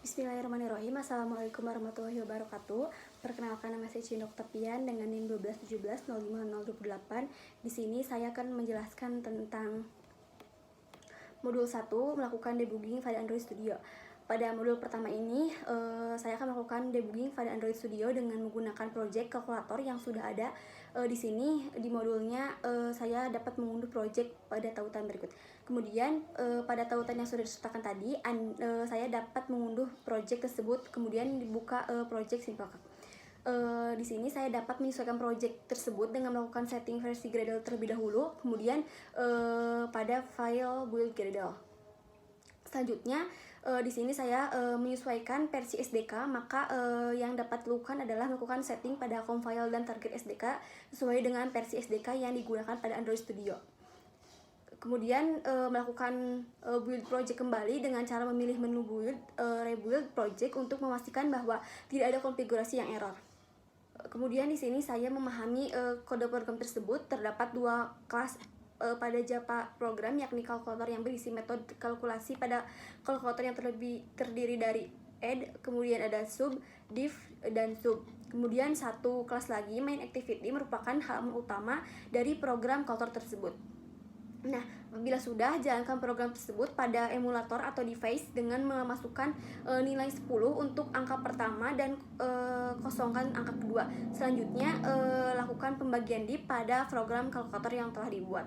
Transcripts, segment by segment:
Bismillahirrahmanirrahim. Assalamualaikum warahmatullahi wabarakatuh. Perkenalkan, nama saya Cindok Tepian dengan NIM 121705028. Di sini saya akan menjelaskan tentang modul 1, melakukan debugging pada Android Studio. Pada modul pertama ini, saya akan melakukan debugging pada Android Studio dengan menggunakan project kalkulator yang sudah ada. Di sini di modulnya saya dapat mengunduh project pada tautan berikut. Kemudian pada tautan yang sudah disertakan tadi, saya dapat mengunduh project tersebut. Kemudian dibuka project Simplecalc. Di sini saya dapat menyesuaikan project tersebut dengan melakukan setting versi Gradle terlebih dahulu. Kemudian pada file build Gradle. Selanjutnya di sini saya menyesuaikan versi SDK, maka yang dapat dilakukan adalah melakukan setting pada compile dan target SDK sesuai dengan versi SDK yang digunakan pada Android Studio. Kemudian melakukan build project kembali dengan cara memilih menu build, rebuild project untuk memastikan bahwa tidak ada konfigurasi yang error. Kemudian di sini saya memahami kode program tersebut. Terdapat dua kelas pada Java program, yakni kalkulator yang berisi metode kalkulasi. Pada kalkulator yang terdiri dari add, kemudian ada sub, div, dan sub. Kemudian satu kelas lagi, main activity, merupakan halaman utama dari program kalkulator tersebut. Nah, bila sudah, jalankan program tersebut pada emulator atau device dengan memasukkan nilai 10 untuk angka pertama dan kosongkan angka kedua. Selanjutnya, lakukan pembagian div pada program kalkulator yang telah dibuat.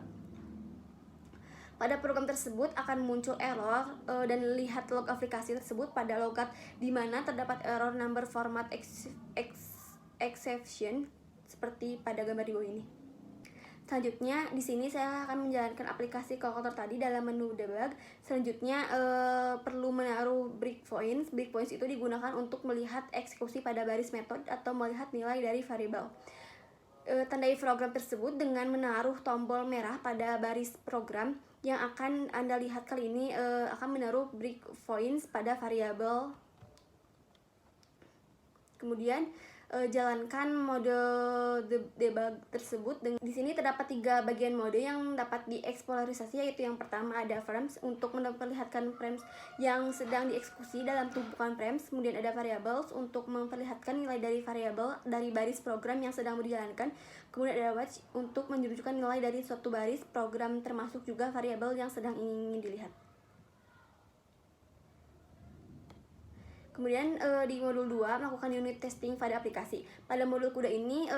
Pada program tersebut akan muncul error dan lihat log aplikasi tersebut pada logat, di mana terdapat error number format exception seperti pada gambar di bawah ini. Selanjutnya di sini saya akan menjalankan aplikasi kalkulator tadi dalam menu debug. Selanjutnya perlu menaruh breakpoints. Breakpoints itu digunakan untuk melihat eksekusi pada baris metode atau melihat nilai dari variabel. Tandai program tersebut dengan menaruh tombol merah pada baris program. Yang akan Anda lihat kali ini akan menaruh breakpoints pada variabel. Kemudian jalankan mode debug tersebut. Di sini terdapat 3 bagian mode yang dapat dieksplorisasi, yaitu yang pertama ada frames untuk memperlihatkan frames yang sedang dieksekusi dalam tumpukan frames. Kemudian ada variables untuk memperlihatkan nilai dari variabel dari baris program yang sedang dijalankan. Kemudian ada watch untuk menunjukkan nilai dari suatu baris program, termasuk juga variabel yang sedang ingin dilihat. Kemudian di modul 2, melakukan unit testing pada aplikasi. Pada modul kuda ini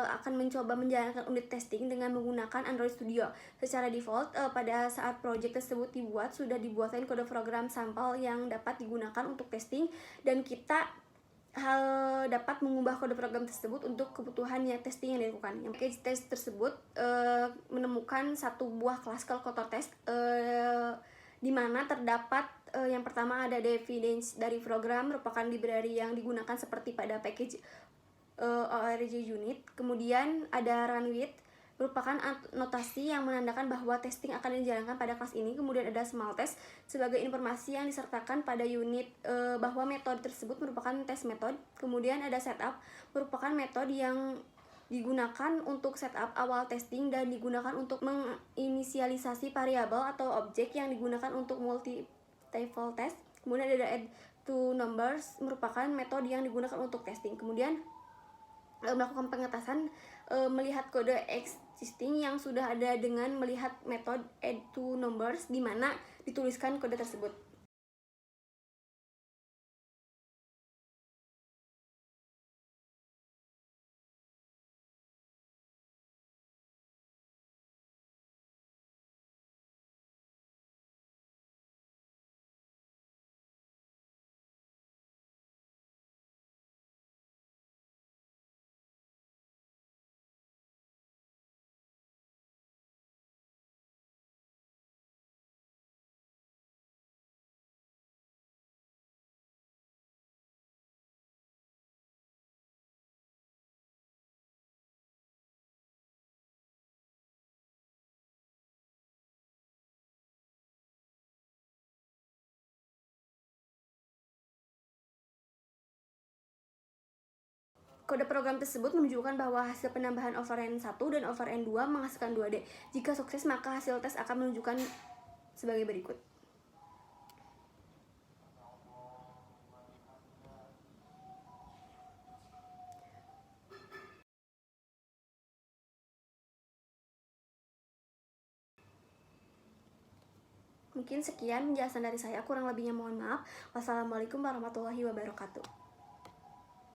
akan mencoba menjalankan unit testing dengan menggunakan Android Studio. Secara default, pada saat project tersebut dibuat, sudah dibuatkan kode program sampel yang dapat digunakan untuk testing, dan kita dapat mengubah kode program tersebut untuk kebutuhan testing yang dilakukan. Yang package test tersebut menemukan satu buah kelas kalkulator test, di mana terdapat yang pertama ada definition dari program, merupakan library yang digunakan seperti pada package org unit. Kemudian ada run with, merupakan notasi yang menandakan bahwa testing akan dijalankan pada kelas ini. Kemudian ada small test sebagai informasi yang disertakan pada unit bahwa metode tersebut merupakan test method. Kemudian ada setup, merupakan metode yang digunakan untuk setup awal testing dan digunakan untuk menginisialisasi variabel atau objek yang digunakan untuk multi-level test. Kemudian ada add to numbers, merupakan metode yang digunakan untuk testing. Kemudian melakukan pengetasan, melihat kode existing yang sudah ada dengan melihat metode add to numbers, di mana dituliskan kode tersebut. Kode program tersebut menunjukkan bahwa hasil penambahan overrun 1 dan overrun 2 menghasilkan 2D. Jika sukses, maka hasil tes akan menunjukkan sebagai berikut. Mungkin sekian penjelasan dari saya, kurang lebihnya mohon maaf. Wassalamualaikum warahmatullahi wabarakatuh.